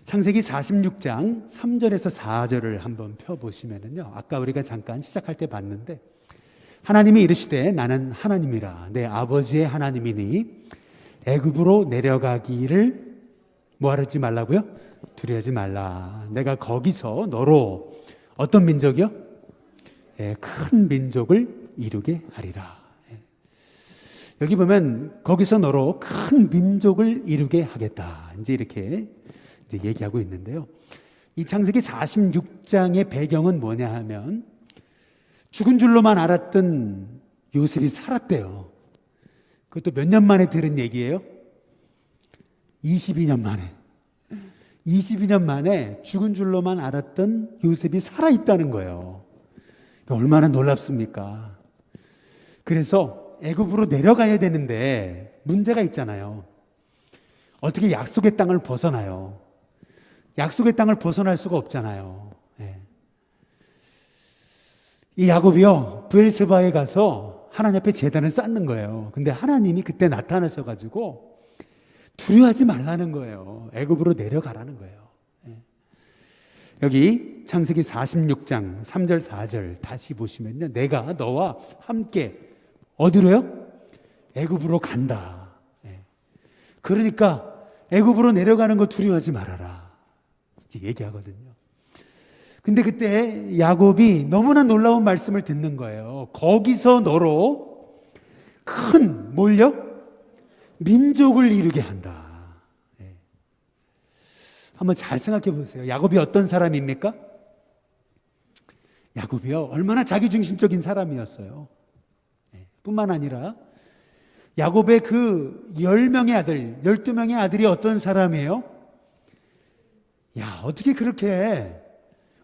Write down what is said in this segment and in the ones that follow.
창세기 46장 3절에서 4절을 한번 펴보시면요, 아까 우리가 잠깐 시작할 때 봤는데, 하나님이 이르시되 나는 하나님이라 내 아버지의 하나님이니 애굽으로 내려가기를 뭐하지 말라고요? 두려워하지 말라. 내가 거기서 너로 어떤 민족이요? 큰 민족을 이루게 하리라. 여기 보면 거기서 너로 큰 민족을 이루게 하겠다, 이제 이렇게 이제 얘기하고 있는데요. 이 창세기 46장의 배경은 뭐냐 하면, 죽은 줄로만 알았던 요셉이 살았대요. 그것도 몇 년 만에 들은 얘기예요? 22년 만에. 22년 만에 죽은 줄로만 알았던 요셉이 살아있다는 거예요. 얼마나 놀랍습니까? 그래서 애굽으로 내려가야 되는데 문제가 있잖아요. 어떻게 약속의 땅을 벗어나요? 약속의 땅을 벗어날 수가 없잖아요. 이 야곱이요, 브엘세바에 가서 하나님 앞에 제단을 쌓는 거예요. 근데 하나님이 그때 나타나셔가지고 두려워하지 말라는 거예요. 애굽으로 내려가라는 거예요. 여기 창세기 46장 3절 4절 다시 보시면요, 내가 너와 함께 어디로요? 애굽으로 간다. 그러니까 애굽으로 내려가는 거 두려워하지 말아라, 이제 얘기하거든요. 근데 그때 야곱이 너무나 놀라운 말씀을 듣는 거예요. 거기서 너로 큰 뭘요? 민족을 이루게 한다. 한번 잘 생각해 보세요. 야곱이 어떤 사람입니까? 야곱이요, 얼마나 자기중심적인 사람이었어요. 뿐만 아니라 야곱의 그 10명의 아들, 12명의 아들이 어떤 사람이에요? 야, 어떻게 그렇게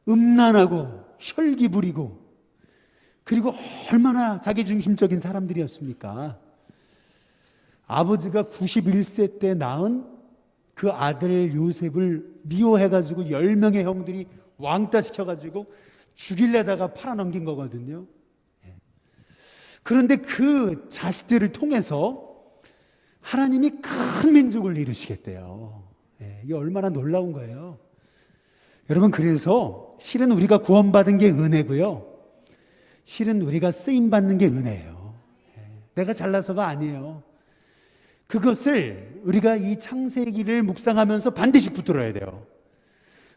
음란하고 혈기 부리고, 그리고 얼마나 자기중심적인 사람들이었습니까? 아버지가 91세 때 낳은 그 아들 요셉을 미워해가지고 10명의 형들이 왕따 시켜가지고 죽이려다가 팔아넘긴 거거든요. 그런데 그 자식들을 통해서 하나님이 큰 민족을 이루시겠대요. 이게 얼마나 놀라운 거예요. 여러분, 그래서 실은 우리가 구원받은 게 은혜고요, 실은 우리가 쓰임받는 게 은혜예요. 내가 잘나서가 아니에요. 그것을 우리가 이 창세기를 묵상하면서 반드시 붙들어야 돼요.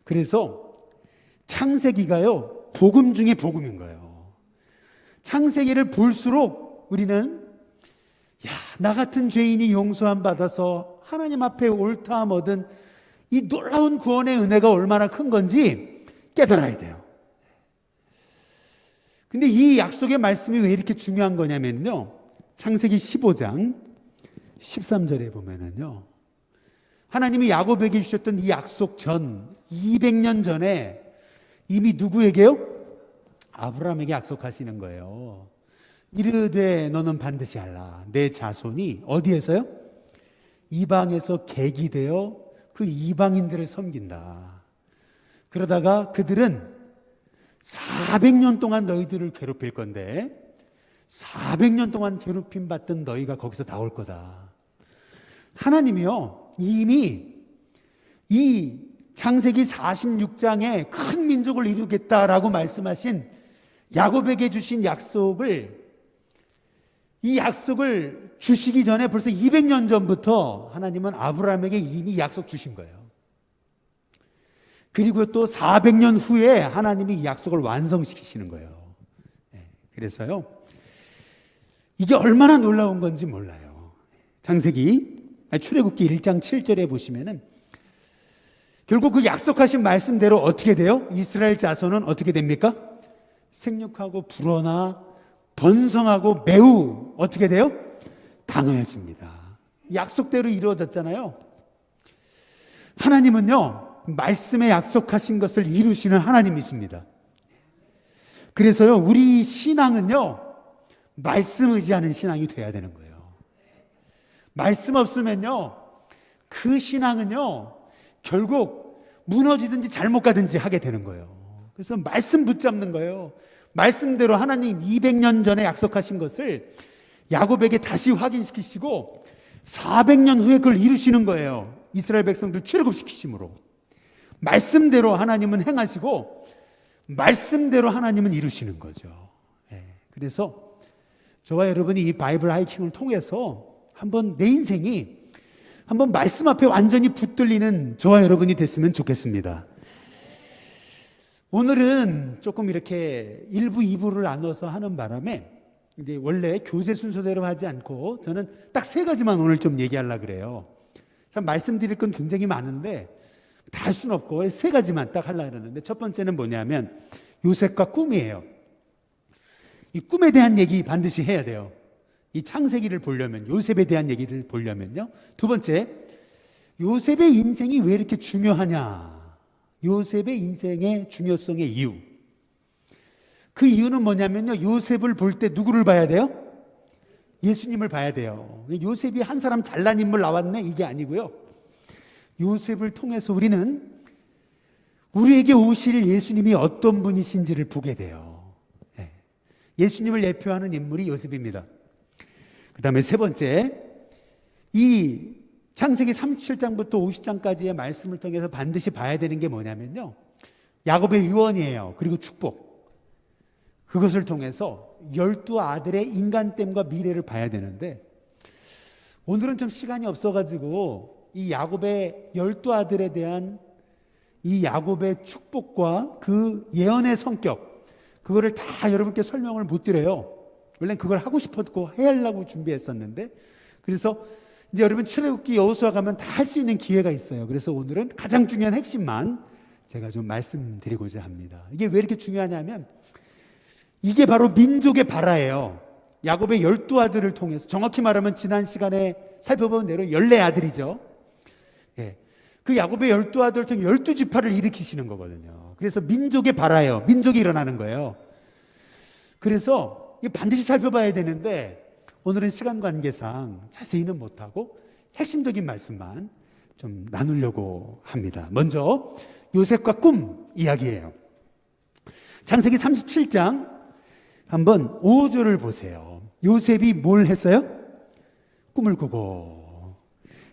그래서 창세기가요, 복음 중에 복음인 거예요. 창세기를 볼수록 우리는, 야, 나 같은 죄인이 용서함 받아서 하나님 앞에 옳다함 얻은 이 놀라운 구원의 은혜가 얼마나 큰 건지 깨달아야 돼요. 근데 이 약속의 말씀이 왜 이렇게 중요한 거냐면요, 창세기 15장 13절에 보면은요, 하나님이 야곱에게 주셨던 이 약속 전 200년 전에 이미 누구에게요? 아브라함에게 약속하시는 거예요. 이르되 너는 반드시 알라. 내 자손이 어디에서요? 이방에서 객이 되어 그 이방인들을 섬긴다. 그러다가 그들은 400년 동안 너희들을 괴롭힐 건데 400년 동안 괴롭힘 받던 너희가 거기서 나올 거다. 하나님이요, 이미 이 창세기 46장에 큰 민족을 이루겠다라고 말씀하신 야곱에게 주신 약속을, 이 약속을 주시기 전에 벌써 200년 전부터 하나님은 아브라함에게 이미 약속 주신 거예요. 그리고 또 400년 후에 하나님이 이 약속을 완성시키시는 거예요. 그래서요, 이게 얼마나 놀라운 건지 몰라요. 출애굽기 1장 7절에 보시면은 결국 그 약속하신 말씀대로 어떻게 돼요? 이스라엘 자손은 어떻게 됩니까? 생육하고 불어나 번성하고 매우 어떻게 돼요? 강해집니다. 약속대로 이루어졌잖아요. 하나님은요, 말씀에 약속하신 것을 이루시는 하나님이십니다. 그래서요, 우리 신앙은요, 말씀 의지하는 신앙이 돼야 되는 거예요. 말씀 없으면요, 그 신앙은요, 결국 무너지든지 잘못 가든지 하게 되는 거예요. 그래서 말씀 붙잡는 거예요. 말씀대로 하나님 200년 전에 약속하신 것을 야곱에게 다시 확인시키시고 400년 후에 그걸 이루시는 거예요. 이스라엘 백성들 출애굽시키심으로. 말씀대로 하나님은 행하시고 말씀대로 하나님은 이루시는 거죠. 그래서 저와 여러분이 이 바이블 하이킹을 통해서 한번 내 인생이 한번 말씀 앞에 완전히 붙들리는 저와 여러분이 됐으면 좋겠습니다. 오늘은 조금 이렇게 1부, 2부를 나눠서 하는 바람에 이제 원래 교재 순서대로 하지 않고 저는 딱 3가지만 오늘 좀 얘기하려고 그래요. 참 말씀드릴 건 굉장히 많은데 다 할 수는 없고 3가지만 딱 하려고 그러는데, 첫 번째는 뭐냐면 요셉과 꿈이에요. 이 꿈에 대한 얘기 반드시 해야 돼요. 이 창세기를 보려면, 요셉에 대한 얘기를 보려면요. 두 번째, 요셉의 인생이 왜 이렇게 중요하냐, 요셉의 인생의 중요성의 이유. 그 이유는 뭐냐면요, 요셉을 볼 때 누구를 봐야 돼요? 예수님을 봐야 돼요. 요셉이 한 사람 잘난 인물 나왔네, 이게 아니고요, 요셉을 통해서 우리는 우리에게 오실 예수님이 어떤 분이신지를 보게 돼요. 예수님을 대표하는 인물이 요셉입니다. 그 다음에 세 번째, 이 창세기 37장부터 50장까지의 말씀을 통해서 반드시 봐야 되는 게 뭐냐면요, 야곱의 유언이에요. 그리고 축복. 그것을 통해서 12아들의 인간됨과 미래를 봐야 되는데, 오늘은 좀 시간이 없어가지고 이 야곱의 12아들에 대한 이 야곱의 축복과 그 예언의 성격, 그거를 다 여러분께 설명을 못 드려요. 원래는 그걸 하고 싶었고 해야 하려고 준비했었는데, 그래서 이제 여러분 출애굽기 여호수아 가면 다 할 수 있는 기회가 있어요. 그래서 오늘은 가장 중요한 핵심만 제가 좀 말씀드리고자 합니다. 이게 왜 이렇게 중요하냐면, 이게 바로 민족의 발화예요. 야곱의 12아들을 통해서, 정확히 말하면 지난 시간에 살펴본 대로 14아들이죠. 그 야곱의 12아들을 통해 12지파를 일으키시는 거거든요. 그래서 민족의 발화예요. 민족이 일어나는 거예요. 그래서 반드시 살펴봐야 되는데, 오늘은 시간 관계상 자세히는 못하고 핵심적인 말씀만 좀 나누려고 합니다. 먼저 요셉과 꿈 이야기예요. 창세기 37장 한번 5절을 보세요. 요셉이 뭘 했어요? 꿈을 꾸고.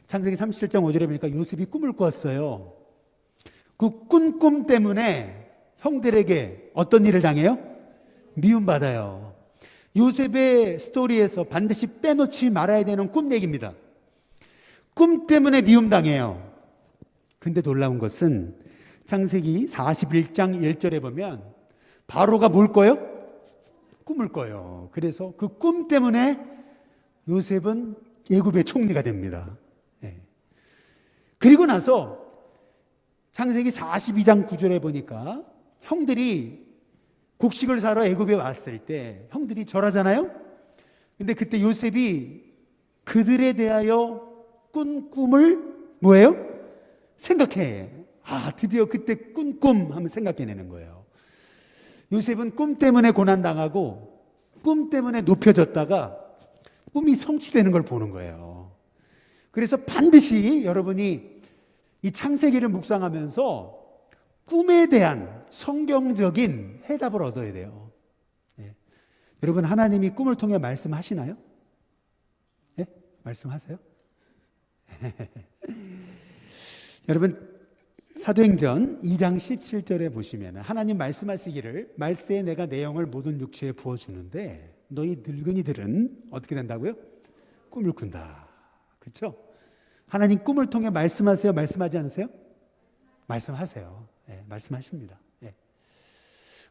창세기 37장 5절에 보니까 요셉이 꿈을 꿨어요. 그 꾼 꿈 때문에 형들에게 어떤 일을 당해요? 미움받아요. 요셉의 스토리에서 반드시 빼놓지 말아야 되는 꿈 얘기입니다. 꿈 때문에 미움당해요. 근데 놀라운 것은 창세기 41장 1절에 보면 바로가 뭘 꿔요? 꿈을 꿔요. 그래서 그 꿈 때문에 요셉은 애굽의 총리가 됩니다. 그리고 나서 창세기 42장 9절에 보니까 형들이 곡식을 사러 애굽에 왔을 때 형들이 절하잖아요. 근데 그때 요셉이 그들에 대하여 꾼 꿈을 뭐예요? 생각해. 드디어 그때 꾼 꿈 하면 생각해내는 거예요. 요셉은 꿈 때문에 고난당하고 꿈 때문에 높여졌다가 꿈이 성취되는 걸 보는 거예요. 그래서 반드시 여러분이 이 창세기를 묵상하면서 꿈에 대한 성경적인 해답을 얻어야 돼요. 여러분, 하나님이 꿈을 통해 말씀하시나요? 말씀하세요? 여러분, 사도행전 2장 17절에 보시면 하나님 말씀하시기를, 말세에 내가 내 영을 모든 육체에 부어주는데 너희 늙은이들은 어떻게 된다고요? 꿈을 꾼다. 그렇죠? 하나님 꿈을 통해 말씀하세요? 말씀하지 않으세요? 말씀하세요. 말씀하십니다.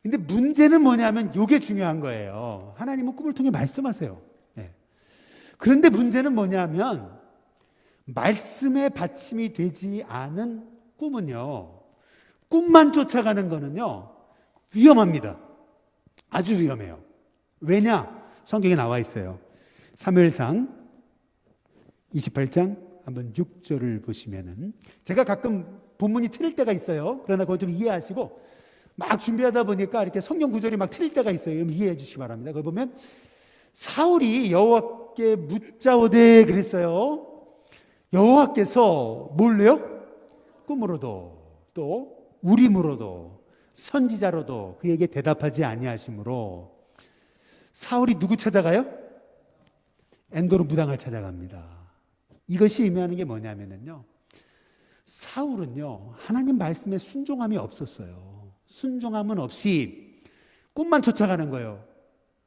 근데 문제는 뭐냐면 이게 중요한 거예요. 하나님은 꿈을 통해 말씀하세요. 그런데 문제는 뭐냐면 말씀에 받침이 되지 않은 꿈은요, 꿈만 쫓아가는 거는요 위험합니다. 아주 위험해요. 왜냐? 성경에 나와 있어요. 사무엘상 28장 한번 6절을 보시면은, 제가 가끔 본문이 틀릴 때가 있어요. 그러나 그거 좀 이해하시고, 막 준비하다 보니까 이렇게 성경 구절이 막 틀릴 때가 있어요. 이해해 주시기 바랍니다. 거기 보면 사울이 여호와께 묻자오되 그랬어요. 여호와께서 뭘로요? 꿈으로도 또 우림으로도 선지자로도 그에게 대답하지 아니하시므로 사울이 누구 찾아가요? 엔도르 무당을 찾아갑니다. 이것이 의미하는 게 뭐냐면요, 사울은요, 하나님 말씀에 순종함이 없었어요. 순종함은 없이 꿈만 쫓아가는 거예요.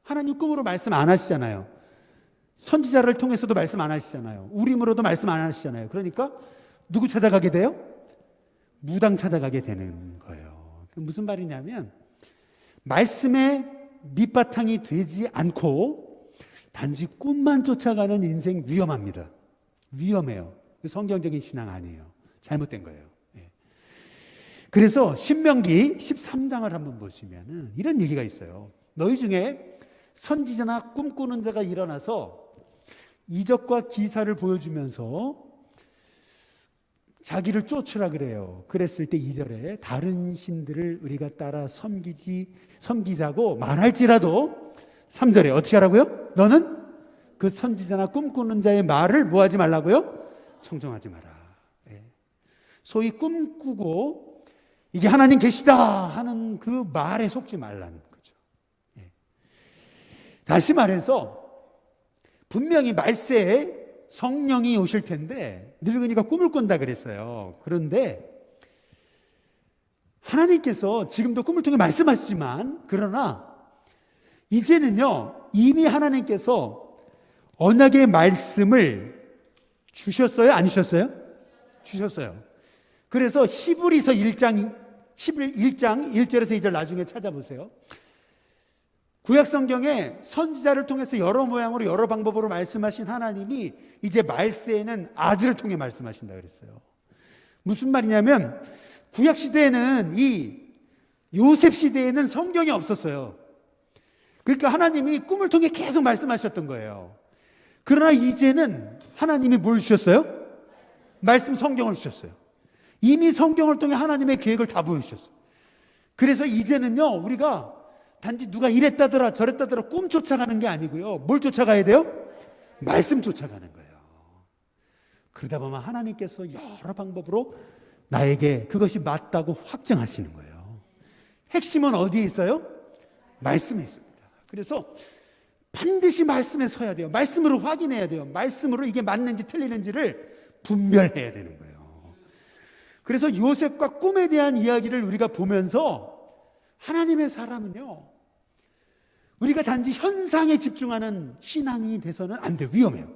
하나님 꿈으로 말씀 안 하시잖아요. 선지자를 통해서도 말씀 안 하시잖아요. 우림으로도 말씀 안 하시잖아요. 그러니까 누구 찾아가게 돼요? 무당 찾아가게 되는 거예요. 무슨 말이냐면 말씀의 밑바탕이 되지 않고 단지 꿈만 쫓아가는 인생 위험합니다. 위험해요. 성경적인 신앙 아니에요. 잘못된 거예요. 그래서 신명기 13장을 한번 보시면은 이런 얘기가 있어요. 너희 중에 선지자나 꿈꾸는 자가 일어나서 이적과 기사를 보여주면서 자기를 쫓으라 그래요. 그랬을 때 2절에 다른 신들을 우리가 따라 섬기자고 말할지라도 3절에 어떻게 하라고요? 너는 그 선지자나 꿈꾸는 자의 말을 뭐 하지 말라고요? 청종하지 마라. 소위 꿈꾸고 이게 하나님 계시다 하는 그 말에 속지 말라는 거죠. 다시 말해서 분명히 말세에 성령이 오실 텐데 늙은이가 꿈을 꾼다 그랬어요. 그런데 하나님께서 지금도 꿈을 통해 말씀하시지만 그러나 이제는요 이미 하나님께서 언약의 말씀을 주셨어요? 안 주셨어요? 주셨어요. 그래서 히브리서 1장 1절에서 2절 나중에 찾아보세요. 구약성경에 선지자를 통해서 여러 모양으로 여러 방법으로 말씀하신 하나님이 이제 말세에는 아들을 통해 말씀하신다 그랬어요. 무슨 말이냐면 구약시대에는 이 요셉 시대에는 성경이 없었어요. 그러니까 하나님이 꿈을 통해 계속 말씀하셨던 거예요. 그러나 이제는 하나님이 뭘 주셨어요? 말씀 성경을 주셨어요. 이미 성경을 통해 하나님의 계획을 다 보여주셨어요. 그래서 이제는요 우리가 단지 누가 이랬다더라 저랬다더라 꿈 쫓아가는 게 아니고요. 뭘 쫓아가야 돼요? 말씀 쫓아가는 거예요. 그러다 보면 하나님께서 여러 방법으로 나에게 그것이 맞다고 확증하시는 거예요. 핵심은 어디에 있어요? 말씀에 있습니다. 그래서 반드시 말씀에 서야 돼요. 말씀으로 확인해야 돼요. 말씀으로 이게 맞는지 틀리는지를 분별해야 되는 거예요. 그래서 요셉과 꿈에 대한 이야기를 우리가 보면서 하나님의 사람은요 우리가 단지 현상에 집중하는 신앙이 돼서는 안 돼요. 위험해요.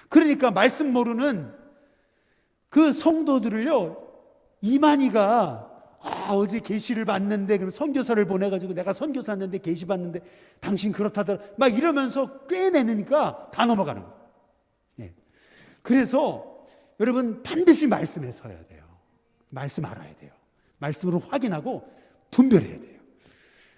그러니까 말씀 모르는 그 성도들을요 이만희가 어제 계시를 봤는데 그럼 선교사를 보내가지고 내가 선교사 왔는데 계시 봤는데 당신 그렇다더라 막 이러면서 꿰내니까 다 넘어가는 거예요. 그래서 여러분 반드시 말씀에 서야 돼요. 말씀 알아야 돼요. 말씀으로 확인하고 분별해야 돼요.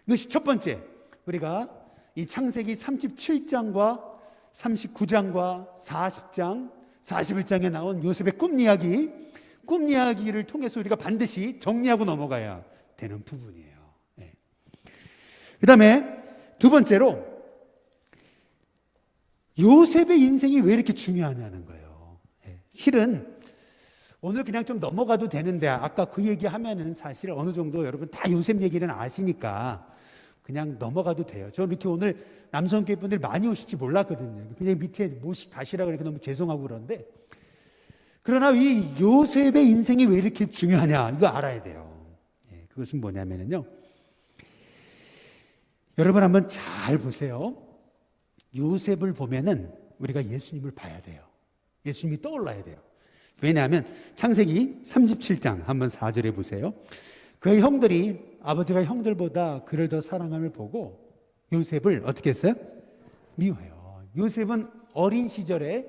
이것이 첫 번째, 우리가 이 창세기 37장과 39장과 40장, 41장에 나온 요셉의 꿈 이야기를 통해서 우리가 반드시 정리하고 넘어가야 되는 부분이에요. 그 다음에 두 번째로 요셉의 인생이 왜 이렇게 중요하냐는 거예요. 실은 오늘 그냥 좀 넘어가도 되는데 아까 그 얘기하면은 사실 어느 정도 여러분 다 요셉 얘기는 아시니까 그냥 넘어가도 돼요. 저 이렇게 오늘 남성교회 분들이 많이 오실지 몰랐거든요. 그냥 밑에 모시 가시라 그러니까 너무 죄송하고 그러는데 그러나 이 요셉의 인생이 왜 이렇게 중요하냐 이거 알아야 돼요. 그것은 뭐냐면요. 여러분 한번 잘 보세요. 요셉을 보면은 우리가 예수님을 봐야 돼요. 예수님이 떠올라야 돼요. 왜냐하면 창세기 37장 한번 4절에 보세요. 그의 형들이 아버지가 형들보다 그를 더 사랑함을 보고 요셉을 어떻게 했어요? 미워해요. 요셉은 어린 시절에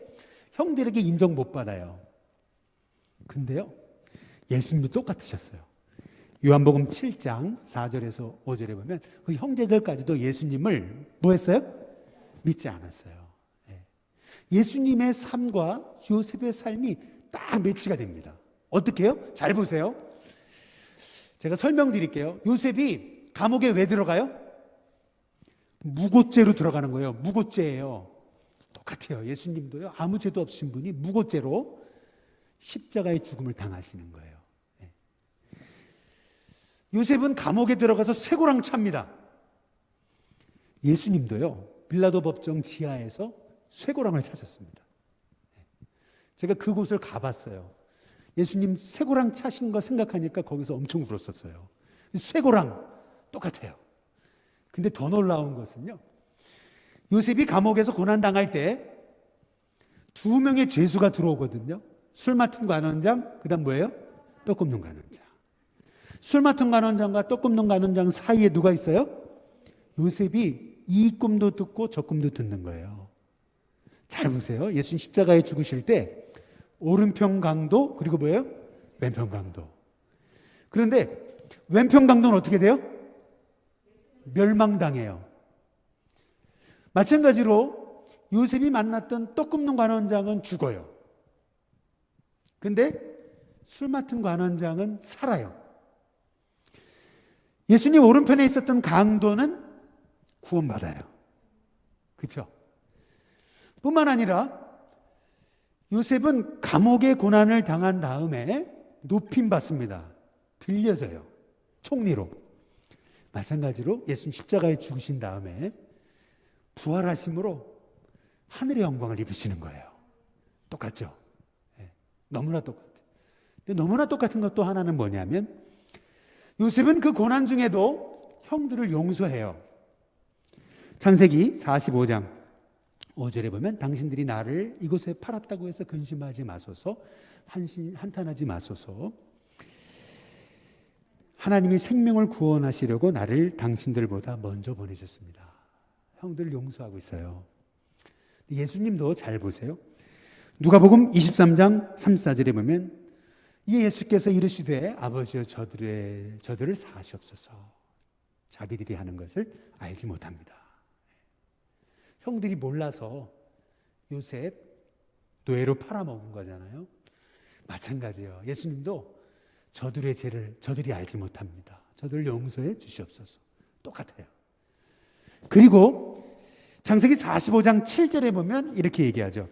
형들에게 인정 못 받아요. 근데요 예수님도 똑같으셨어요. 요한복음 7장 4절에서 5절에 보면 그 형제들까지도 예수님을 뭐 했어요? 믿지 않았어요. 예수님의 삶과 요셉의 삶이 딱 매치가 됩니다. 어떻게 해요? 잘 보세요. 제가 설명드릴게요. 요셉이 감옥에 왜 들어가요? 무고죄로 들어가는 거예요. 무고죄예요. 똑같아요. 예수님도요. 아무 죄도 없으신 분이 무고죄로 십자가의 죽음을 당하시는 거예요. 요셉은 감옥에 들어가서 쇠고랑 찹니다. 예수님도요. 빌라도 법정 지하에서 쇠고랑을 찾았습니다. 제가 그곳을 가봤어요. 예수님 쇠고랑 차신 거 생각하니까 거기서 엄청 울었었어요. 쇠고랑 똑같아요. 근데 더 놀라운 것은요, 요셉이 감옥에서 고난당할 때 두 명의 죄수가 들어오거든요. 술 맡은 관원장, 그 다음 뭐예요? 떡 굽는 관원장. 술 맡은 관원장과 떡 굽는 관원장 사이에 누가 있어요? 요셉이 이 꿈도 듣고 저 꿈도 듣는 거예요. 잘 보세요. 예수님 십자가에 죽으실 때 오른편 강도, 그리고 뭐예요? 왼편 강도. 그런데 왼편 강도는 어떻게 돼요? 멸망당해요. 마찬가지로 요셉이 만났던 떡 굽는 관원장은 죽어요. 근데 술 맡은 관원장은 살아요. 예수님 오른편에 있었던 강도는 구원받아요. 그렇죠? 뿐만 아니라 요셉은 감옥의 고난을 당한 다음에 높임 받습니다. 들려져요. 총리로. 마찬가지로 예수님 십자가에 죽으신 다음에 부활하심으로 하늘의 영광을 입으시는 거예요. 똑같죠? 네, 너무나 똑같아요. 근데 너무나 똑같은 것도 하나는 뭐냐면 요셉은 그 고난 중에도 형들을 용서해요. 창세기 45장 5절에 보면 당신들이 나를 이곳에 팔았다고 해서 근심하지 마소서, 한탄하지 마소서. 하나님이 생명을 구원하시려고 나를 당신들보다 먼저 보내셨습니다. 형들을 용서하고 있어요. 예수님도 잘 보세요. 누가복음 23장 34절에 보면 이 예수께서 이르시되 아버지여 저들을 사하시옵소서. 자기들이 하는 것을 알지 못합니다. 형들이 몰라서 요셉 노예로 팔아먹은 거잖아요. 마찬가지예요. 예수님도 저들의 죄를 저들이 알지 못합니다. 저들을 용서해 주시옵소서. 똑같아요. 그리고 창세기 45장 7절에 보면 이렇게 얘기하죠.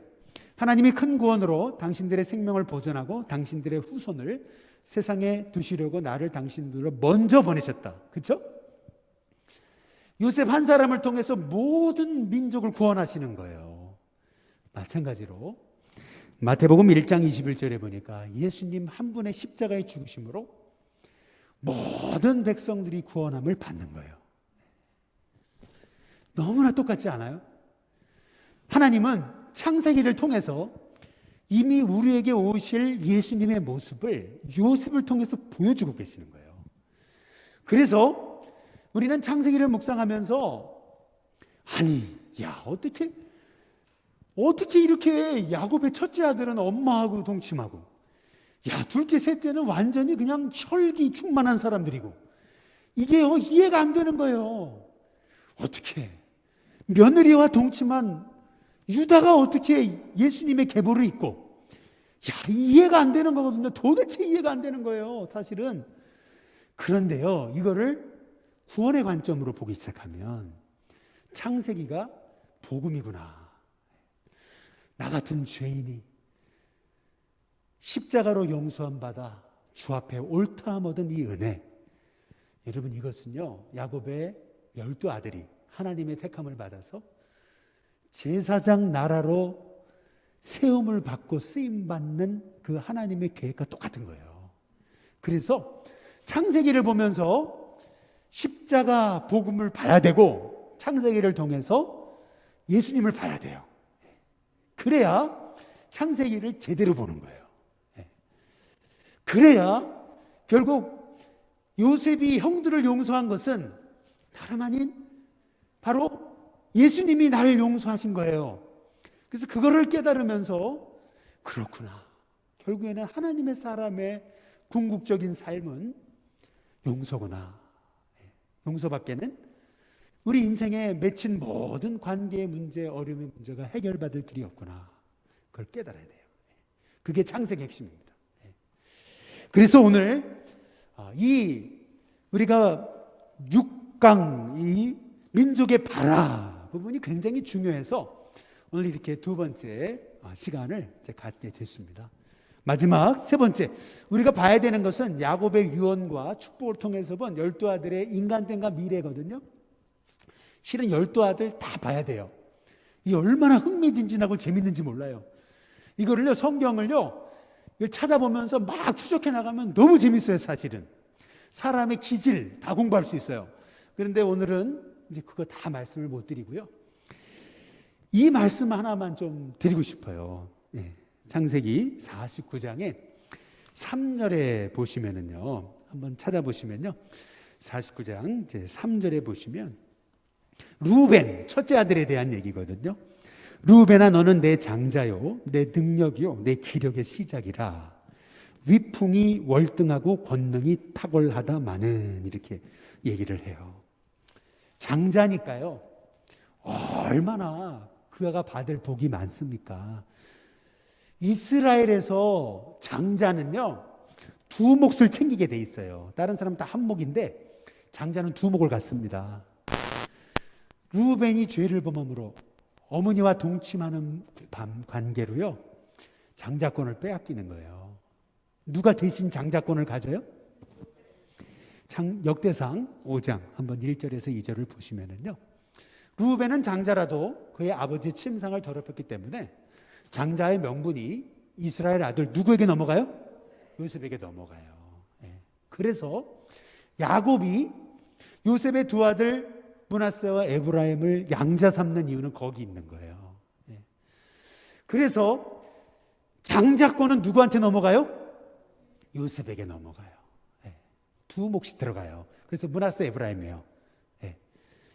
하나님이 큰 구원으로 당신들의 생명을 보존하고 당신들의 후손을 세상에 두시려고 나를 당신들로 먼저 보내셨다. 그렇죠? 요셉 한 사람을 통해서 모든 민족을 구원하시는 거예요. 마찬가지로 마태복음 1장 21절에 보니까 예수님 한 분의 십자가의 죽으심으로 모든 백성들이 구원함을 받는 거예요. 너무나 똑같지 않아요? 하나님은 창세기를 통해서 이미 우리에게 오실 예수님의 모습을 요셉을 통해서 보여주고 계시는 거예요. 그래서 우리는 창세기를 묵상하면서 아니, 야, 어떻게 이렇게 야곱의 첫째 아들은 엄마하고 동침하고, 야, 둘째, 셋째는 완전히 그냥 혈기 충만한 사람들이고, 이게 이해가 안 되는 거예요. 어떻게 며느리와 동침한 유다가 어떻게 예수님의 계보를 잇고, 야, 이해가 안 되는 거거든요. 도대체 이해가 안 되는 거예요, 사실은. 그런데요, 이거를 구원의 관점으로 보기 시작하면 창세기가 복음이구나. 나 같은 죄인이 십자가로 용서함 받아 주 앞에 옳다함 얻은 이 은혜, 여러분, 이것은요 야곱의 12아들이 하나님의 택함을 받아서 제사장 나라로 세움을 받고 쓰임받는 그 하나님의 계획과 똑같은 거예요. 그래서 창세기를 보면서 십자가 복음을 봐야 되고, 창세기를 통해서 예수님을 봐야 돼요. 그래야 창세기를 제대로 보는 거예요. 그래야 결국 요셉이 형들을 용서한 것은 다름 아닌 바로 예수님이 나를 용서하신 거예요. 그래서 그거를 깨달으면서 그렇구나, 결국에는 하나님의 사람의 궁극적인 삶은 용서구나. 용서밖에는 우리 인생에 맺힌 모든 관계의 문제, 어려움의 문제가 해결받을 길이 없구나. 그걸 깨달아야 돼요. 그게 창세기 핵심입니다. 그래서 오늘 우리가 6강 이 민족의 발화 부분이 굉장히 중요해서 오늘 이렇게 두 번째 시간을 갖게 됐습니다. 마지막 세 번째, 우리가 봐야 되는 것은 야곱의 유언과 축복을 통해서 본 12아들의 인간됨과 미래거든요. 실은 12아들 다 봐야 돼요. 이게 얼마나 흥미진진하고 재밌는지 몰라요. 이거를요, 성경을요, 이걸 찾아보면서 막 추적해 나가면 너무 재밌어요, 사실은. 사람의 기질 다 공부할 수 있어요. 그런데 오늘은 이제 그거 다 말씀을 못 드리고요. 이 말씀 하나만 좀 드리고 싶어요. 예. 창세기 49장에 3절에 보시면은요. 한번 찾아보시면요. 49장 이제 3절에 보시면 루벤 첫째 아들에 대한 얘기거든요. 루벤아 너는 내 장자요 내 능력이요 내 기력의 시작이라 위풍이 월등하고 권능이 탁월하다마는 이렇게 얘기를 해요. 장자니까요. 얼마나 그가 받을 복이 많습니까? 이스라엘에서 장자는요 2몫을 챙기게 돼 있어요. 다른 사람은 다 한 몫인데 장자는 2몫을 갖습니다. 루벤이 죄를 범함으로 어머니와 동침하는 관계로요 장자권을 빼앗기는 거예요. 누가 대신 장자권을 가져요? 역대상 5장 한번 1절에서 2절을 보시면은요 루벤은 장자라도 그의 아버지의 침상을 더럽혔기 때문에 장자의 명분이 이스라엘 아들 누구에게 넘어가요? 요셉에게 넘어가요. 그래서 야곱이 요셉의 두 아들 므낫세와 에브라임을 양자 삼는 이유는 거기 있는 거예요. 그래서 장자권은 누구한테 넘어가요? 요셉에게 넘어가요. 2몫이 들어가요. 그래서 므낫세 에브라임이에요.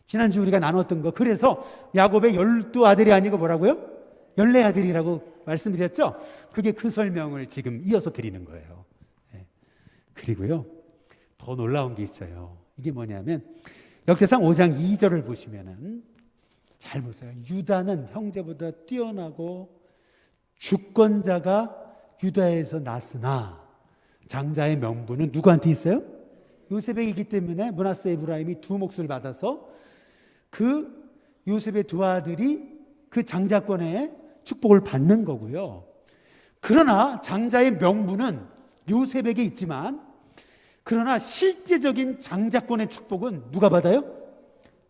지난주 우리가 나눴던 거, 그래서 야곱의 12아들이 아니고 뭐라고요? 14아들이라고 말씀드렸죠? 그게 그 설명을 지금 이어서 드리는 거예요. 그리고요 더 놀라운 게 있어요. 이게 뭐냐면 역대상 5장 2절을 보시면은 잘 보세요. 유다는 형제보다 뛰어나고 주권자가 유다에서 났으나 장자의 명분은 누구한테 있어요? 요셉에게 있기 때문에 므낫세 에브라임이 2몫을 받아서 그 요셉의 두 아들이 그 장자권의 축복을 받는 거고요. 그러나 장자의 명분은 요셉에게 있지만 그러나 실제적인 장자권의 축복은 누가 받아요?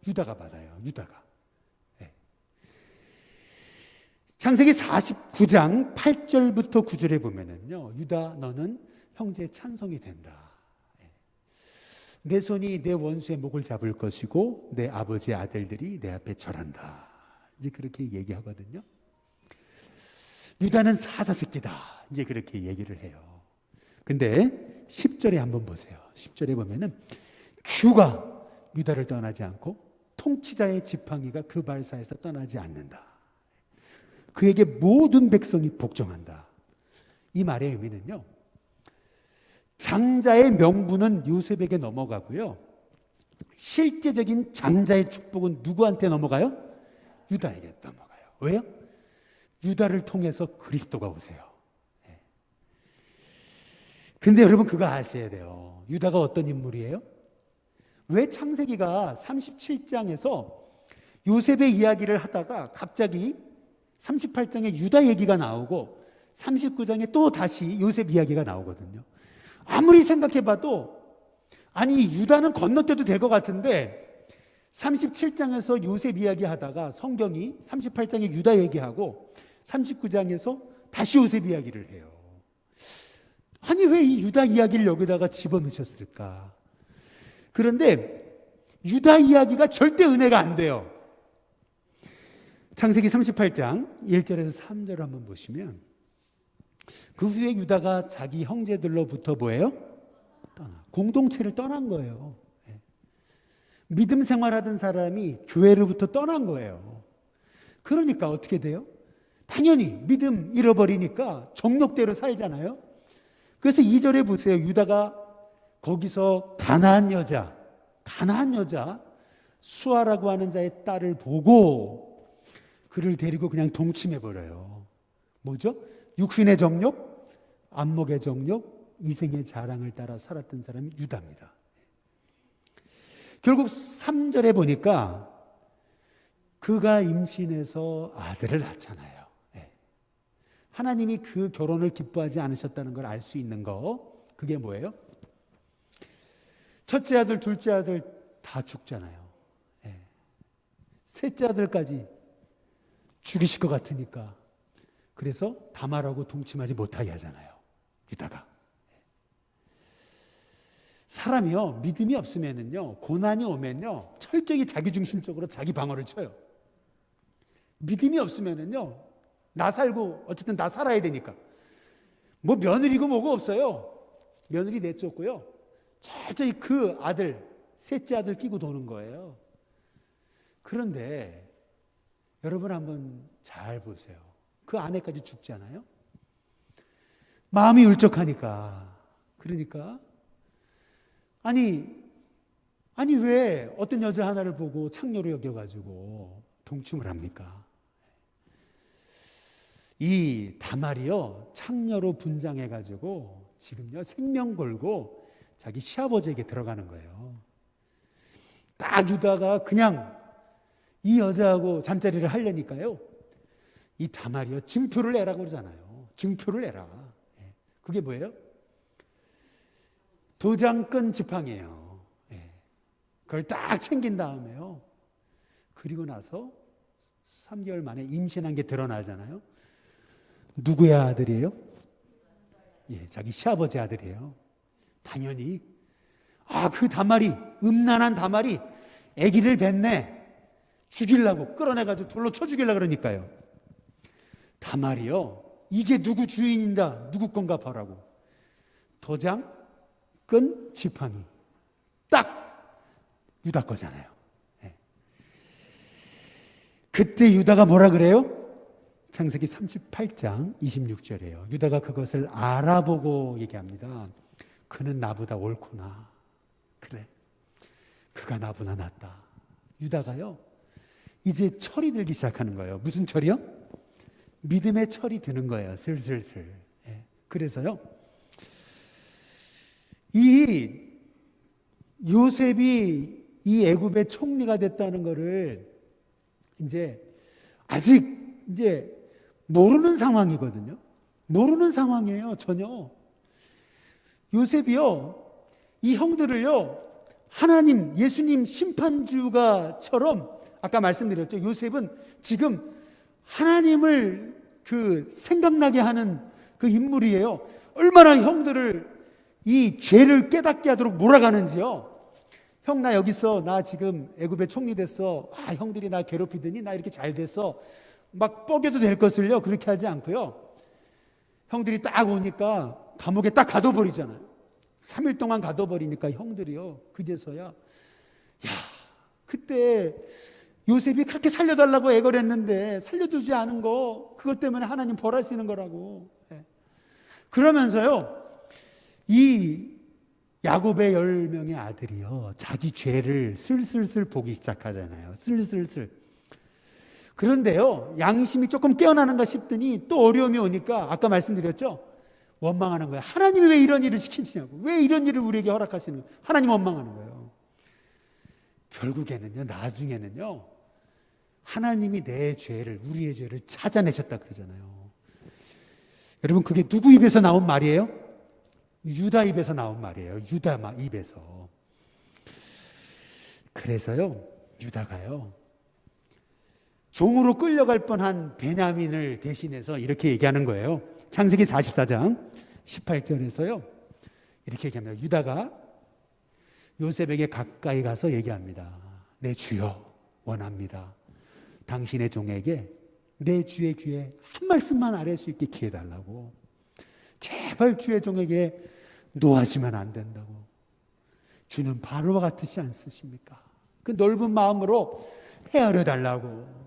유다가 받아요. 유다가. 창세기 49장 8절부터 9절에 보면은요. 유다 너는 형제의 찬송이 된다. 내 손이 내 원수의 목을 잡을 것이고 내 아버지의 아들들이 내 앞에 절한다. 이제 그렇게 얘기하거든요. 유다는 사자새끼다. 이제 그렇게 얘기를 해요. 근데 10절에 한번 보세요. 10절에 보면은 규가 유다를 떠나지 않고 통치자의 지팡이가 그 발사에서 떠나지 않는다. 그에게 모든 백성이 복종한다. 이 말의 의미는요. 장자의 명분은 요셉에게 넘어가고요. 실제적인 장자의 축복은 누구한테 넘어가요? 유다에게 넘어가요. 왜요? 유다를 통해서 그리스도가 오세요. 그런데 여러분 그거 아셔야 돼요. 유다가 어떤 인물이에요? 왜 창세기가 37장에서 요셉의 이야기를 하다가 갑자기 38장에 유다 얘기가 나오고 39장에 또 다시 요셉 이야기가 나오거든요. 아무리 생각해봐도 아니 유다는 건너뛰어도 될 것 같은데 37장에서 요셉 이야기하다가 성경이 38장에 유다 얘기하고 39장에서 다시 요셉 이야기를 해요. 아니 왜 이 유다 이야기를 여기다가 집어넣으셨을까? 그런데 유다 이야기가 절대 은혜가 안 돼요. 창세기 38장 1절에서 3절을 한번 보시면 그 후에 유다가 자기 형제들로부터 뭐예요? 공동체를 떠난 거예요. 믿음 생활하던 사람이 교회로부터 떠난 거예요. 그러니까 어떻게 돼요? 당연히 믿음 잃어버리니까 정욕대로 살잖아요. 그래서 2절에 보세요. 유다가 거기서 가나안 여자 수아라고 하는 자의 딸을 보고 그를 데리고 그냥 동침해버려요. 뭐죠? 육신의 정욕, 안목의 정욕, 이생의 자랑을 따라 살았던 사람이 유다입니다. 결국 3절에 보니까 그가 임신해서 아들을 낳잖아요. 하나님이 그 결혼을 기뻐하지 않으셨다는 걸 알 수 있는 거, 그게 뭐예요? 첫째 아들, 둘째 아들 다 죽잖아요. 셋째 아들까지 죽이실 것 같으니까 그래서 다말하고 동침하지 못하게 하잖아요. 유다가. 사람이요, 믿음이 없으면은요, 고난이 오면요, 철저히 자기중심적으로 자기 방어를 쳐요. 믿음이 없으면은요, 나 살고, 어쨌든 나 살아야 되니까. 뭐 며느리고 뭐고 없어요. 며느리 내쫓고요, 철저히 그 아들, 셋째 아들 끼고 도는 거예요. 그런데 여러분 한번 잘 보세요. 그 아내까지 죽잖아요. 마음이 울적하니까. 그러니까 아니 왜 어떤 여자 하나를 보고 창녀로 여겨가지고 동침을 합니까? 이 다말이요, 창녀로 분장해가지고 지금요 생명 걸고 자기 시아버지에게 들어가는 거예요. 딱 유다가 그냥 이 여자하고 잠자리를 하려니까요, 이 다말이요 증표를 내라고 그러잖아요. 증표를 내라. 그게 뭐예요? 도장끈 지팡이에요. 그걸 딱 챙긴 다음에요, 그리고 나서 3개월 만에 임신한 게 드러나잖아요. 누구의 아들이에요? 자기 시아버지 아들이에요. 당연히 그 다말이, 음란한 다말이 아기를 뱉네, 죽이려고 끌어내가지고 돌로 쳐 죽이려고 그러니까요. 다말이요, 이게 누구 주인인가, 누구 건가 보라고 도장 끈 지팡이 딱 유다 거잖아요. 그때 유다가 뭐라 그래요? 창세기 38장 26절이에요. 유다가 그것을 알아보고 얘기합니다. 그는 나보다 옳구나. 그래, 그가 나보다 낫다. 유다가요, 이제 철이 들기 시작하는 거예요. 무슨 철이요? 믿음의 철이 드는 거예요. 슬슬슬. 그래서요, 이 요셉이 이 애굽의 총리가 됐다는 거를 이제 아직 이제 모르는 상황이거든요. 모르는 상황이에요, 전혀. 요셉이요, 이 형들을요, 하나님, 예수님 심판주가처럼, 아까 말씀드렸죠. 요셉은 지금 하나님을 생각나게 하는 그 인물이에요. 얼마나 형들을 이 죄를 깨닫게 하도록 몰아가는지요. 형, 나 여기 있어. 나 지금 애굽의 총리 됐어. 형들이 나 괴롭히더니 나 이렇게 잘 됐어. 막 뻐겨도 될 것을요, 그렇게 하지 않고요. 형들이 딱 오니까 감옥에 딱 가둬버리잖아요. 3일 동안 가둬버리니까 형들이요, 그제서야, 그때 요셉이 그렇게 살려달라고 애걸 했는데 살려두지 않은 거, 그것 때문에 하나님 벌하시는 거라고. 그러면서요, 이 야곱의 10명의 아들이요, 자기 죄를 슬슬슬 보기 시작하잖아요. 슬슬슬. 그런데요, 양심이 조금 깨어나는가 싶더니 또 어려움이 오니까 아까 말씀드렸죠, 원망하는 거예요. 하나님이 왜 이런 일을 시키시냐고, 왜 이런 일을 우리에게 허락하시는 거예요. 하나님 원망하는 거예요. 결국에는요, 나중에는요, 하나님이 내 죄를, 우리의 죄를 찾아내셨다 그러잖아요. 여러분, 그게 누구 입에서 나온 말이에요? 유다 입에서 나온 말이에요. 유다 입에서. 그래서요, 유다가요, 종으로 끌려갈 뻔한 베냐민을 대신해서 이렇게 얘기하는 거예요. 창세기 44장 18절에서요, 이렇게 얘기합니다. 유다가 요셉에게 가까이 가서 얘기합니다. 내 주여, 원합니다. 당신의 종에게 내 주의 귀에 한 말씀만 아뢰 수 있게 기회 달라고. 제발 주의 종에게 노하시면 안 된다고. 주는 바로와 같으시 않으십니까? 그 넓은 마음으로 헤아려 달라고.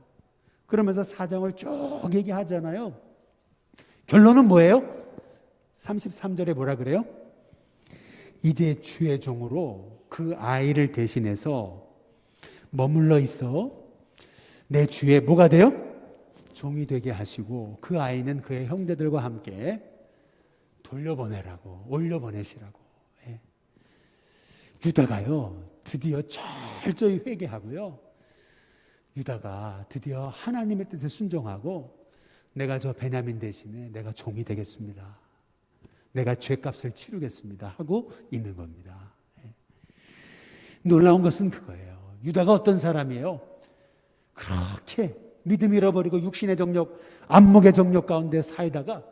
그러면서 사정을 쭉 얘기하잖아요. 결론은 뭐예요? 33절에 뭐라 그래요? 이제 주의 종으로 그 아이를 대신해서 머물러 있어 내 주의 뭐가 돼요? 종이 되게 하시고 그 아이는 그의 형제들과 함께 돌려보내라고, 올려보내시라고. 유다가요, 드디어 철저히 회개하고요, 유다가 드디어 하나님의 뜻에 순종하고, 내가 저 베냐민 대신에 내가 종이 되겠습니다, 내가 죄값을 치르겠습니다 하고 있는 겁니다. 놀라운 것은 그거예요. 유다가 어떤 사람이에요? 그렇게 믿음 잃어버리고 육신의 정욕, 안목의 정욕 가운데 살다가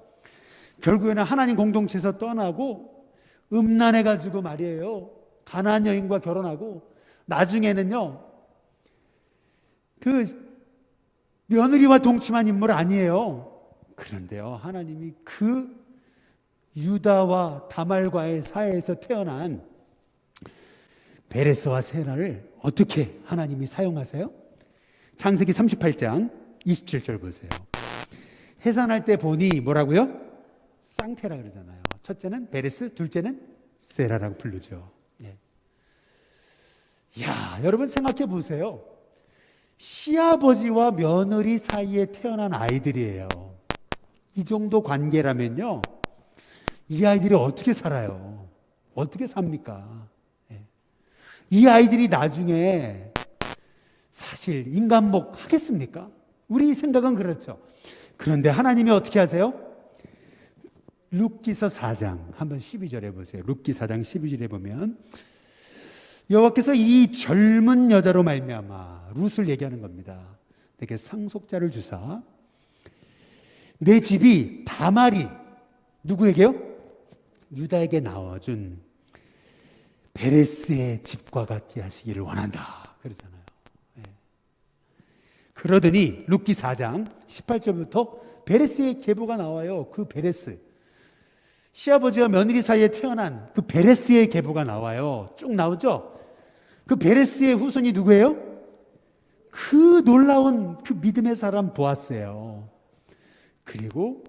결국에는 하나님 공동체에서 떠나고 음란해가지고 말이에요. 가나안 여인과 결혼하고 나중에는요. 그 며느리와 동침한 인물 아니에요. 그런데요. 하나님이 그 유다와 다말과의 사이에서 태어난 베레스와 세라를 어떻게 하나님이 사용하세요? 창세기 38장 27절 보세요. 해산할 때 보니 뭐라고요? 쌍태라 그러잖아요. 첫째는 베레스, 둘째는 세라라고 부르죠. 예. 야, 여러분 생각해 보세요. 시아버지와 며느리 사이에 태어난 아이들이에요. 이 정도 관계라면요. 이 아이들이 어떻게 살아요? 어떻게 삽니까? 예. 이 아이들이 나중에 사실 인간복 하겠습니까? 우리 생각은 그렇죠. 그런데 하나님이 어떻게 하세요? 룻기서 4장 한번 12절에 보세요. 룻기 4장 12절에 보면 여호와께서 이 젊은 여자로 말미암아 룻을 얘기하는 겁니다. 내게 상속자를 주사 내 집이 다말이 누구에게요? 유다에게 나와준 베레스의 집과 같게 하시기를 원한다 그러잖아요. 예. 그러더니 룻기 4장 18절부터 베레스의 계보가 나와요. 그 베레스 시아버지와 며느리 사이에 태어난 그 베레스의 계보가 나와요. 쭉 나오죠. 그 베레스의 후손이 누구예요? 그 놀라운 그 믿음의 사람 보아스예요. 그리고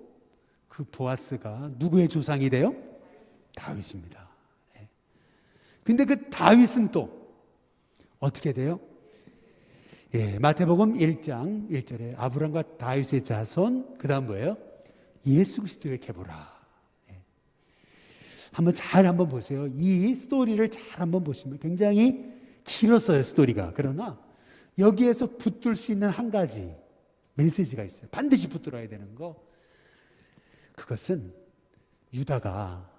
그 보아스가 누구의 조상이 돼요? 다윗입니다. 근데 그 다윗은 또 어떻게 돼요? 예, 마태복음 1장 1절에 아브람과 다윗의 자손, 그 다음 뭐예요? 예수 그리스도의 계보라. 한번 보세요. 이 스토리를 잘 한번 보시면 굉장히 길었어요, 스토리가. 그러나 여기에서 붙들 수 있는 한 가지 메시지가 있어요. 반드시 붙들어야 되는 거. 그것은 유다가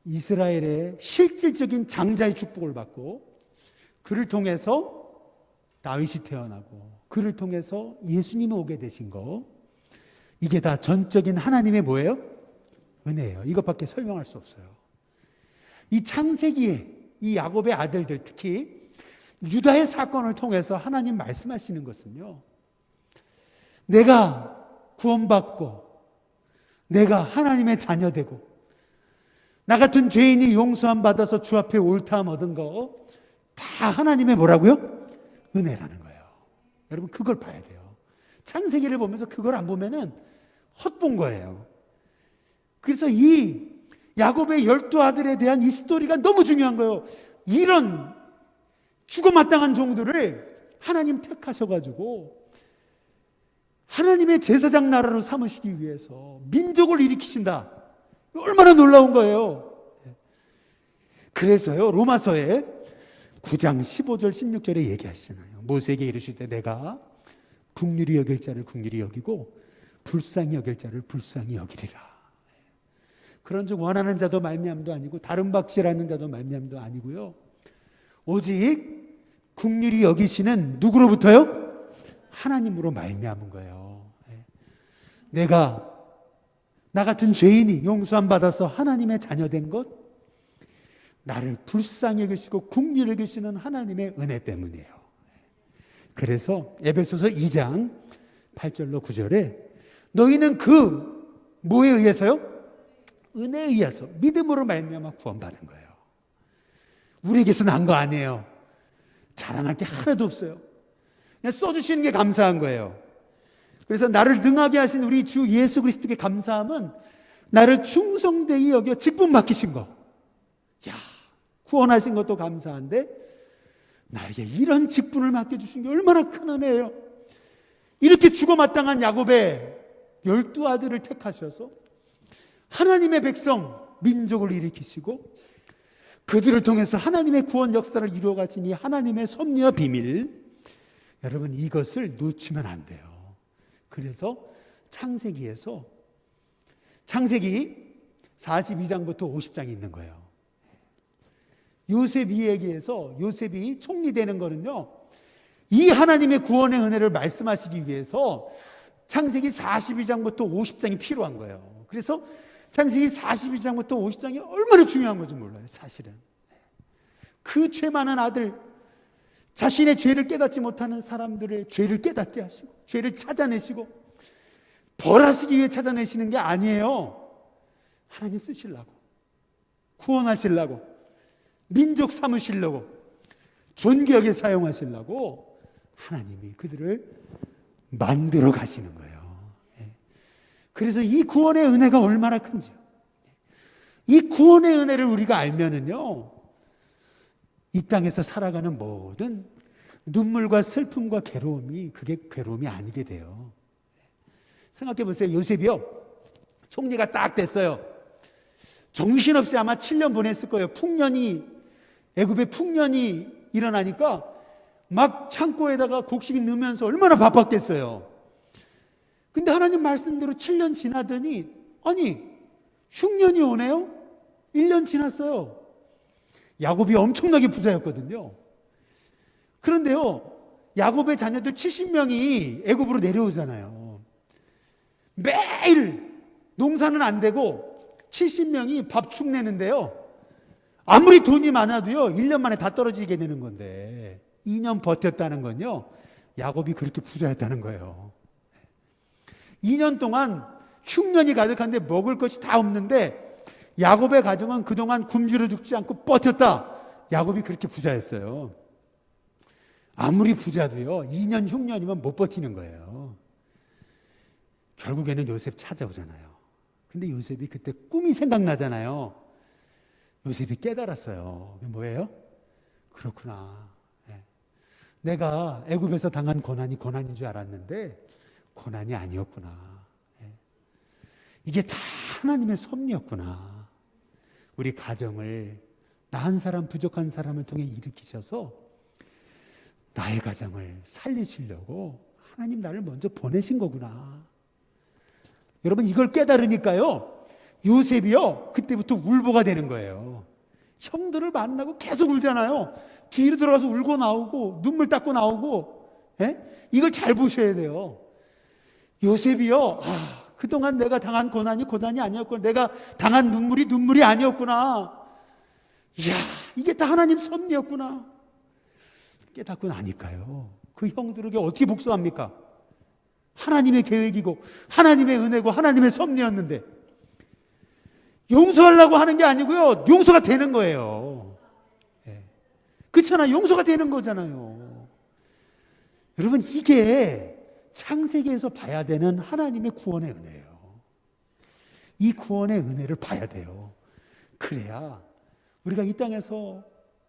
이스라엘의 실질적인 장자의 축복을 받고 그를 통해서 다윗이 태어나고 그를 통해서 예수님이 오게 되신 거, 이게 다 전적인 하나님의 뭐예요? 은혜예요. 이것밖에 설명할 수 없어요. 이 창세기에 이 야곱의 아들들, 특히 유다의 사건을 통해서 하나님 말씀하시는 것은요, 내가 구원받고 내가 하나님의 자녀되고 나 같은 죄인이 용서함 받아서 주 앞에 옳다함 얻은 거 다 하나님의 뭐라고요? 은혜라는 거예요. 여러분 그걸 봐야 돼요. 창세기를 보면서 그걸 안 보면은 헛본 거예요. 그래서 이 야곱의 12아들에 대한 이 스토리가 너무 중요한 거예요. 이런 죽어마땅한 종들을 하나님 택하셔가지고 하나님의 제사장 나라로 삼으시기 위해서 민족을 일으키신다. 얼마나 놀라운 거예요. 그래서요, 로마서에 9장 15절 16절에 얘기하시잖아요. 모세에게 이르시되 내가 긍휼히 여길 자를 긍휼히 여기고 불쌍히 여길 자를 불쌍히 여기리라. 그런즉 원하는 자도 말미암도 아니고 다른 박씨라는 자도 말미암도 아니고요, 오직 긍휼히 여기시는 누구로부터요? 하나님으로 말미암은 거예요. 내가 나 같은 죄인이 용서함 받아서 하나님의 자녀된 것, 나를 불쌍히 여기시고 긍휼히 여기시는 하나님의 은혜 때문이에요. 그래서 에베소서 2장 8절로 9절에 너희는 그 뭐에 의해서요? 은혜에 의해서 믿음으로 말미암아 구원받은 거예요. 우리에게서 난 거 아니에요. 자랑할 게 하나도 없어요. 그냥 써주시는 게 감사한 거예요. 그래서 나를 능하게 하신 우리 주 예수 그리스도께 감사함은 나를 충성되이 여겨 직분 맡기신 거. 야, 구원하신 것도 감사한데 나에게 이런 직분을 맡겨주신 게 얼마나 큰 은혜예요. 이렇게 죽어마땅한 야곱의 12아들을 택하셔서 하나님의 백성, 민족을 일으키시고 그들을 통해서 하나님의 구원 역사를 이루어 가신 이 하나님의 섭리와 비밀, 여러분 이것을 놓치면 안 돼요. 그래서 창세기 42장부터 50장이 있는 거예요. 요셉 이야기에서 요셉이 총리 되는 거는요, 이 하나님의 구원의 은혜를 말씀하시기 위해서 창세기 42장부터 50장이 필요한 거예요. 그래서 창세기 42장부터 50장이 얼마나 중요한 건지 몰라요, 사실은. 그 죄 많은 아들, 자신의 죄를 깨닫지 못하는 사람들의 죄를 깨닫게 하시고, 죄를 찾아내시고, 벌하시기 위해 찾아내시는 게 아니에요. 하나님 쓰시려고, 구원하시려고, 민족 삼으시려고, 존귀하게 사용하시려고 하나님이 그들을 만들어 가시는 거예요. 그래서 이 구원의 은혜가 얼마나 큰지요. 이 구원의 은혜를 우리가 알면은요, 이 땅에서 살아가는 모든 눈물과 슬픔과 괴로움이 그게 괴로움이 아니게 돼요. 생각해 보세요. 요셉이요, 총리가 딱 됐어요. 정신없이 아마 7년 보냈을 거예요. 애굽의 풍년이 일어나니까 막 창고에다가 곡식 넣으면서 얼마나 바빴겠어요. 근데 하나님 말씀대로 7년 지나더니, 아니, 흉년이 오네요? 1년 지났어요. 야곱이 엄청나게 부자였거든요. 그런데요, 야곱의 자녀들 70명이 애굽으로 내려오잖아요. 매일 농사는 안 되고 70명이 밥축 내는데요, 아무리 돈이 많아도요 1년 만에 다 떨어지게 되는 건데, 2년 버텼다는 건요, 야곱이 그렇게 부자였다는 거예요. 2년 동안 흉년이 가득한데 먹을 것이 다 없는데 야곱의 가정은 그동안 굶주려 죽지 않고 버텼다. 야곱이 그렇게 부자였어요. 아무리 부자도요 2년 흉년이면 못 버티는 거예요. 결국에는 요셉 찾아오잖아요. 근데 요셉이 그때 꿈이 생각나잖아요. 요셉이 깨달았어요. 뭐예요? 그렇구나, 내가 애굽에서 당한 고난인 줄 알았는데 고난이 아니었구나. 이게 다 하나님의 섭리였구나. 우리 가정을, 나 한 사람 부족한 사람을 통해 일으키셔서 나의 가정을 살리시려고 하나님 나를 먼저 보내신 거구나. 여러분, 이걸 깨달으니까요, 요셉이요 그때부터 울보가 되는 거예요. 형들을 만나고 계속 울잖아요. 뒤로 들어가서 울고 나오고 눈물 닦고 나오고. 이걸 잘 보셔야 돼요. 요셉이요, 그동안 내가 당한 고난이 아니었구나. 내가 당한 눈물이 아니었구나. 이야, 이게 다 하나님 섭리였구나. 깨닫고 나니까요, 그 형들에게 어떻게 복수합니까? 하나님의 계획이고 하나님의 은혜고 하나님의 섭리였는데 용서하려고 하는 게 아니고요, 용서가 되는 거예요. 그렇잖아요. 용서가 되는 거잖아요. 여러분, 이게 창세기에서 봐야 되는 하나님의 구원의 은혜예요. 이 구원의 은혜를 봐야 돼요. 그래야 우리가 이 땅에서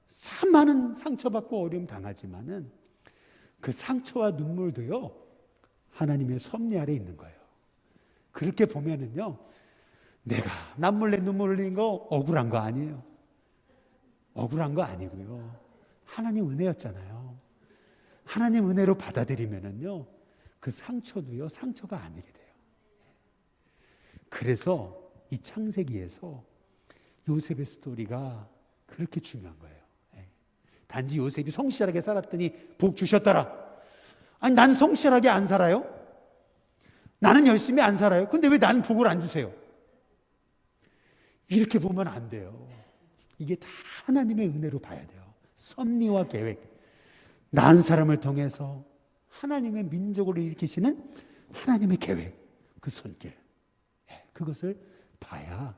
참 많은 상처받고 어려움 당하지만은 그 상처와 눈물도요 하나님의 섭리 아래 있는 거예요. 그렇게 보면은요, 내가 남몰래 눈물 흘리는 거 억울한 거 아니에요. 억울한 거 아니고요, 하나님 은혜였잖아요. 하나님 은혜로 받아들이면은요, 그 상처도요 상처가 아니게 돼요. 그래서 이 창세기에서 요셉의 스토리가 그렇게 중요한 거예요. 단지 요셉이 성실하게 살았더니 복 주셨더라. 아니, 난 성실하게 안 살아요? 나는 열심히 안 살아요? 근데 왜 난 복을 안 주세요? 이렇게 보면 안 돼요. 이게 다 하나님의 은혜로 봐야 돼요. 섭리와 계획, 난 사람을 통해서 하나님의 민족을 일으키시는 하나님의 계획, 그 손길, 그것을 봐야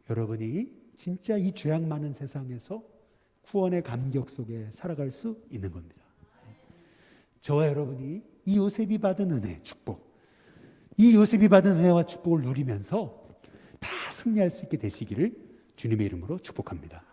여러분이 진짜 이 죄악 많은 세상에서 구원의 감격 속에 살아갈 수 있는 겁니다. 저와 여러분이 이 요셉이 받은 은혜, 축복, 이 요셉이 받은 은혜와 축복을 누리면서 다 승리할 수 있게 되시기를 주님의 이름으로 축복합니다.